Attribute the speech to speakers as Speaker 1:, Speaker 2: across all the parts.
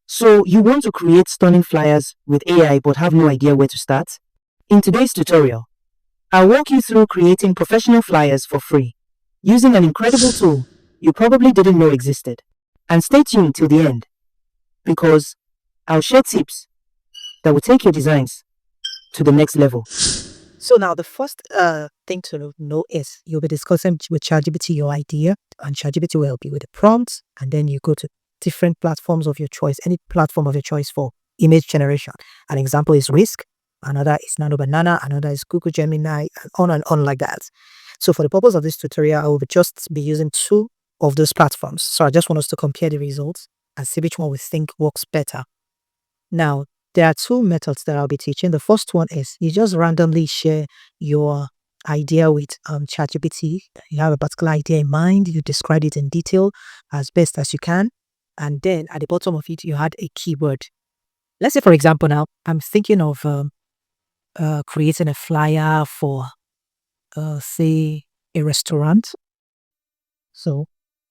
Speaker 1: So you want to create stunning flyers with AI but have no idea where to start? In today's tutorial, I'll walk you through creating professional flyers for free using an incredible tool you probably didn't know existed. And stay tuned till the end because I'll share tips that will take your designs to the next level.
Speaker 2: So now the first thing to know is you'll be discussing with ChatGPT your idea, and ChatGPT will help you with the prompts, and then you go to different platforms of your choice, any platform of your choice for image generation. An example is Whisk, another is Nano Banana, another is Google Gemini, and on like that. So for the purpose of this tutorial, I will just be using 2 of those platforms. So I just want us to compare the results and see which one we think works better. Now, there are 2 methods that I'll be teaching. The first one is you just randomly share your idea with ChatGPT. You have a particular idea in mind, you describe it in detail as best as you can, and then at the bottom of it, you add a keyword. Let's say, for example, now I'm thinking of creating a flyer for, say, a restaurant. So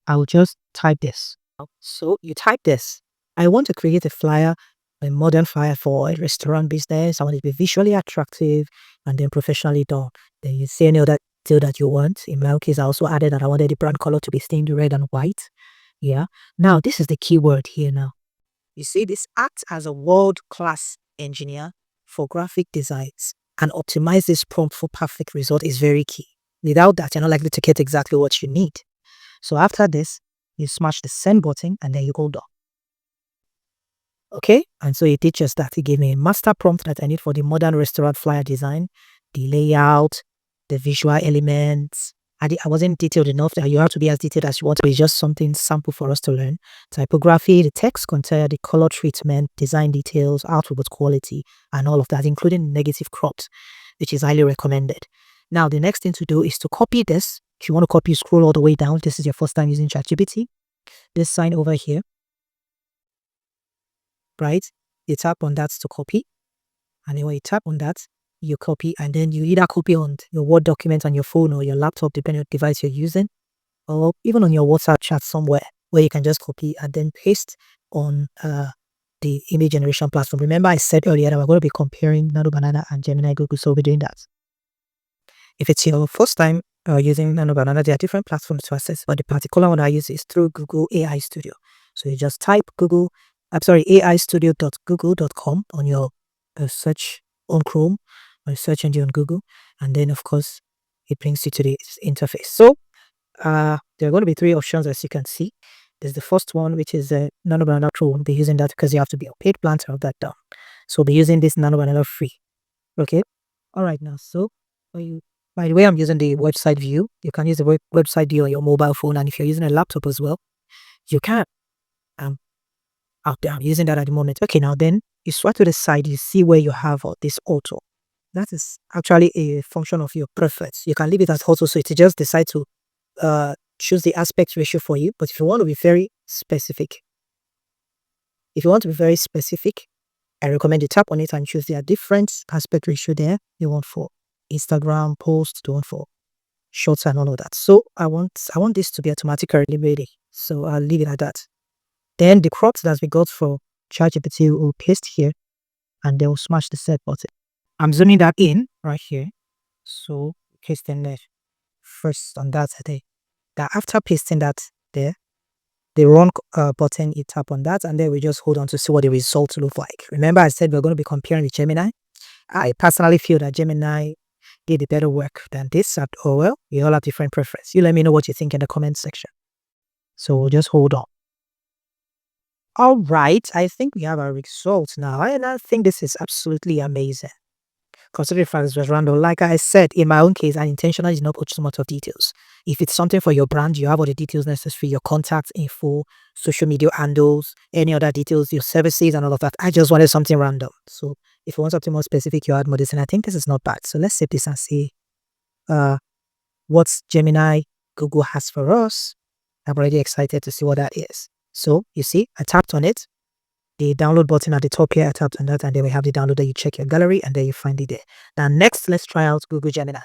Speaker 2: I will just type this. So you type this. I want to create a flyer, a modern flyer for a restaurant business. I want it to be visually attractive and then professionally done. Then you say any other detail that you want. In my case, I also added that I wanted the brand color to be stained red and white. Yeah. Now, this is the keyword here now. You see, this acts as a world-class engineer for graphic designs and optimize this prompt for perfect result is very key. Without that, you're not likely to get exactly what you need. So after this, you smash the send button and then you go done. Okay, and so it teaches that. It gave me a master prompt that I need for the modern restaurant flyer design, the layout, the visual elements. I wasn't detailed enough that you have to be as detailed as you want, but it's just something sample for us to learn. Typography, the text content, the color treatment, design details, output quality, and all of that, including negative cropped, which is highly recommended. Now, the next thing to do is to copy this. If you want to copy, scroll all the way down. This is your first time using ChatGPT. This sign over here, right? You tap on that to copy. And then when you tap on that, you copy, and then you either copy on your Word document on your phone or your laptop, depending on the device you're using, or even on your WhatsApp chat somewhere where you can just copy and then paste on the image generation platform. Remember, I said earlier that we're going to be comparing Nano Banana and Gemini Google, so we'll be doing that. If it's your first time using Nano Banana, there are different platforms to access, but the particular one I use is through Google AI Studio. So you just type aistudio.google.com on your search on Chrome or search engine on Google, and then of course it brings you to the interface. So there are going to be 3 options, as you can see. There's the first one, which is Nano Banana Pro. We'll be using that because you have to be a paid plan to have that done. So we'll be using this Nano Banana free. Okay. All right. Now, so by the way, I'm using the website view. You can use the website view on your mobile phone, and if you're using a laptop as well, you can. Out there, I'm using that at the moment. Okay, now then you swipe to the side, you see where you have this auto. That is actually a function of your preference. You can leave it as auto, so it just decide to choose the aspect ratio for you. But if you want to be very specific, I recommend you tap on it and choose the different aspect ratio there. The one for Instagram post, the one for shorts and all of that. So I want this to be automatically ready. So I'll leave it at that. Then the crops that we got for ChatGPT will paste here and they will smash the set button. I'm zooming that in right here. So pasting that first on that today. That after pasting that there, the run button, you tap on that and then we just hold on to see what the results look like. Remember I said we're going to be comparing with Gemini. I personally feel that Gemini did a better work than this. Oh well, we all have different preference. You let me know what you think in the comment section. So we'll just hold on. All right, I think we have our results now, and I think this is absolutely amazing. Considering the fact it was random, like I said, in my own case, I intentionally did not put so much of details. If it's something for your brand, you have all the details necessary, your contact info, social media handles, any other details, your services and all of that. I just wanted something random. So if you want something more specific, you add more this, and I think this is not bad. So let's save this and see what Gemini Google has for us. I'm already excited to see what that is. So you see, I tapped on it. The download button at the top here, I tapped on that, and then we have the download that you check your gallery and then you find it there. Now next, let's try out Google Gemini.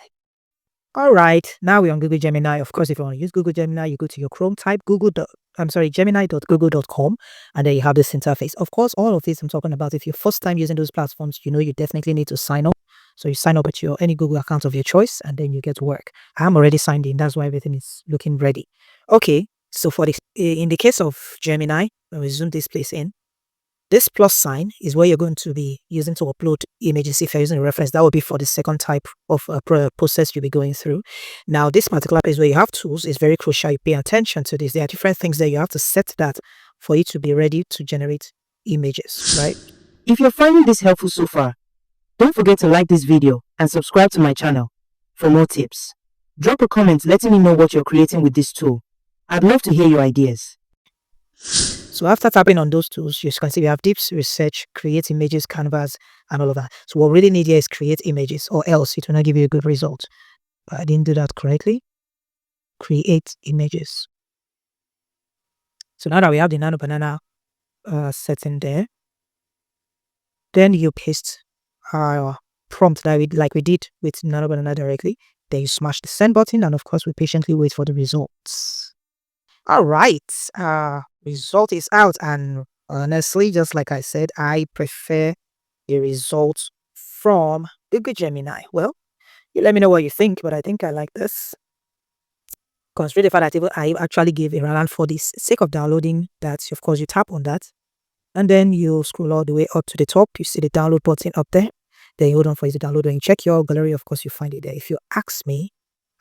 Speaker 2: All right, now we're on Google Gemini. Of course, if you want to use Google Gemini, you go to your Chrome, type google.com gemini.google.com, and then you have this interface. Of course, all of this I'm talking about, if you're first time using those platforms, you definitely need to sign up. So you sign up with any Google account of your choice, and then you get to work. I'm already signed in. That's why everything is looking ready. Okay. So in the case of Gemini, when we zoom this place in, this plus sign is where you're going to be using to upload images. If you're using a reference, that will be for the second type of process you'll be going through. Now, this particular place where you have tools is very crucial. You pay attention to this. There are different things that you have to set that for it to be ready to generate images, right?
Speaker 1: If you're finding this helpful so far, don't forget to like this video and subscribe to my channel for more tips. Drop a comment letting me know what you're creating with this tool. I'd love to hear your ideas.
Speaker 2: So after tapping on those tools, you can see we have deep research, create images, canvas, and all of that. So what we really need here is create images, or else it will not give you a good result. But I didn't do that correctly. Create images. So now that we have the Nano Banana setting there, then you paste our prompt that like we did with Nano Banana directly. Then you smash the send button, and of course we patiently wait for the results. All right, result is out, and honestly, just like I said, I prefer the result from Google Gemini. Well, you let me know what you think, but I think I like this. Consider the fact that I actually gave a run for the sake of downloading that. Of course, you tap on that, and then you scroll all the way up to the top. You see the download button up there. Then you hold on for it to download, and you check your gallery. Of course, you find it there. If you ask me,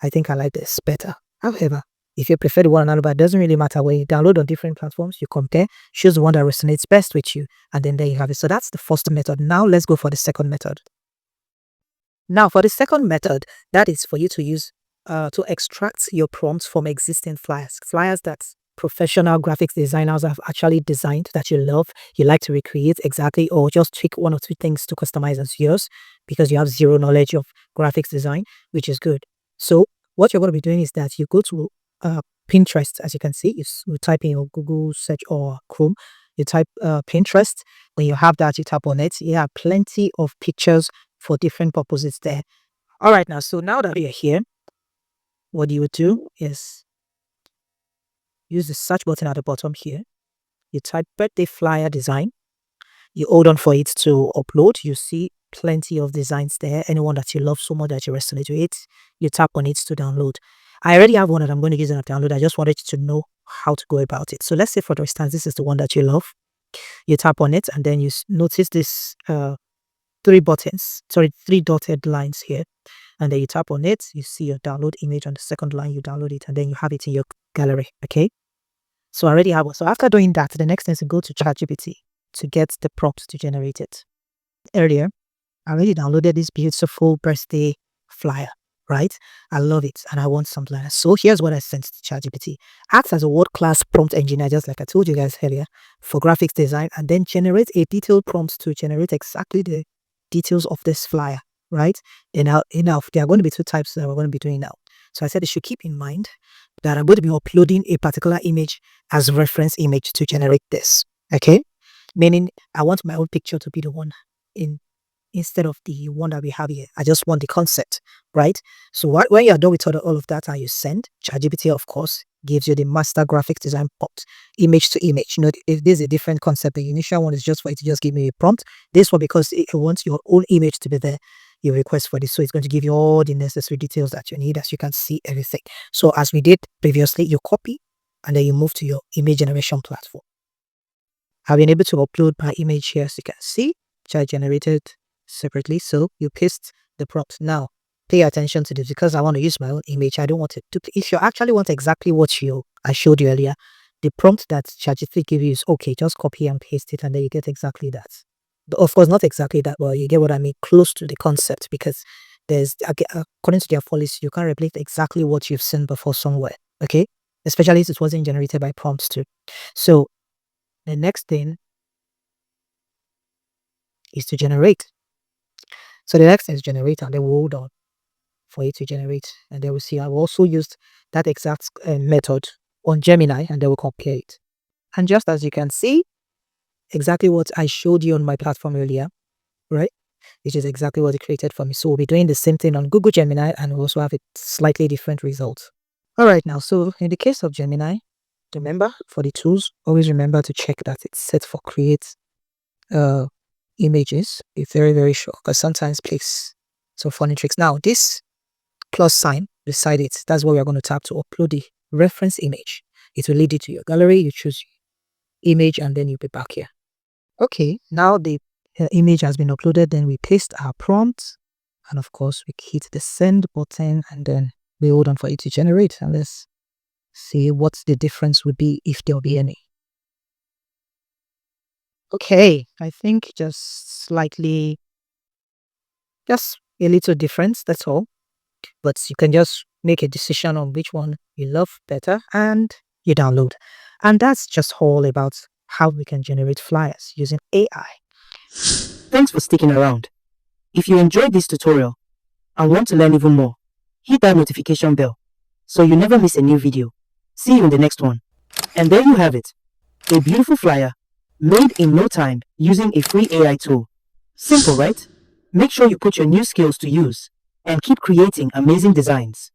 Speaker 2: I think I like this better. However, if you prefer the one another, but it doesn't really matter where you download on different platforms, you compare, choose the one that resonates best with you, and then there you have it. So that's the first method. Now let's go for the second method. Now for the second method, that is for you to use to extract your prompts from existing flyers that professional graphics designers have actually designed that you love, you like to recreate exactly, or just tweak one or two things to customize as yours because you have zero knowledge of graphics design, which is good. So what you're going to be doing is that you go to Pinterest. As you can see, you type in your Google search or Chrome, you type Pinterest. When you have that, you tap on it. You have plenty of pictures for different purposes there. All right, now that you're here, what you would do is use the search button at the bottom here. You type birthday flyer design. You hold on for it to upload. You see plenty of designs there. Anyone that you love so much that you resonate with, you tap on it to download. I already have one that I'm going to use in a download. I just wanted you to know how to go about it. So let's say, for instance, this is the one that you love. You tap on it, and then you notice this three dotted lines here. And then you tap on it. You see your download image on the second line. You download it, and then you have it in your gallery. Okay. So I already have one. So after doing that, the next thing is to go to ChatGPT to get the prompt to generate it. Earlier, I already downloaded this beautiful birthday flyer. Right? I love it, and I want something like that. So here's what I sent to ChatGPT. Acts as a world-class prompt engineer, just like I told you guys earlier, for graphics design, and then generate a detailed prompt to generate exactly the details of this flyer, right? And now, there are going to be two types that we're going to be doing now. So I said you should keep in mind that I'm going to be uploading a particular image as a reference image to generate this, okay? Meaning I want my own picture to be the one instead of the one that we have here. I just want the concept, right? So when you're done with all of that and you send, ChatGPT, of course, gives you the master graphics design prompt, image to image. If there's a different concept, the initial one is just for it to just give me a prompt. This one, because it wants your own image to be there, you request for this. So it's going to give you all the necessary details that you need, as you can see everything. So as we did previously, you copy and then you move to your image generation platform. I've been able to upload my image here, as you can see, which I generated separately. So you paste the prompt. Now pay attention to this, because I want to use my own image. I don't want it to. If you actually want exactly what I showed you earlier, the prompt that ChatGPT gives you is okay. Just copy and paste it, and then you get exactly that. But of course, not exactly that, but you get what I mean, close to the concept, because there's, according to their policy, you can't replicate exactly what you've seen before somewhere. Okay, especially if it wasn't generated by prompts too. So the next thing is to generate. So the next thing is generate, and then we'll hold on for it to generate, and then we'll see. I've also used that exact method on Gemini, and then we'll compare it. And just as you can see, exactly what I showed you on my platform earlier, right? Which is exactly what it created for me. So we'll be doing the same thing on Google Gemini, and we'll also have a slightly different result. All right, now, so in the case of Gemini, Remember, for the tools, always remember to check that it's set for create images. Be very, very sure, because sometimes plays some funny tricks. Now, this plus sign beside it, that's what we're going to tap to upload the reference image. It will lead you to your gallery. You choose image, and then you'll be back here. Okay, now the image has been uploaded. Then we paste our prompt, and of course, we hit the send button, and then we hold on for it to generate. And let's see what the difference would be, if there'll be any. Okay, I think just slightly, just a little difference, that's all. But you can just make a decision on which one you love better and you download. And that's just all about how we can generate flyers using AI.
Speaker 1: Thanks for sticking around. If you enjoyed this tutorial and want to learn even more, hit that notification bell so you never miss a new video. See you in the next one. And there you have it. A beautiful flyer made in no time using a free AI tool. Simple, right? Make sure you put your new skills to use and keep creating amazing designs.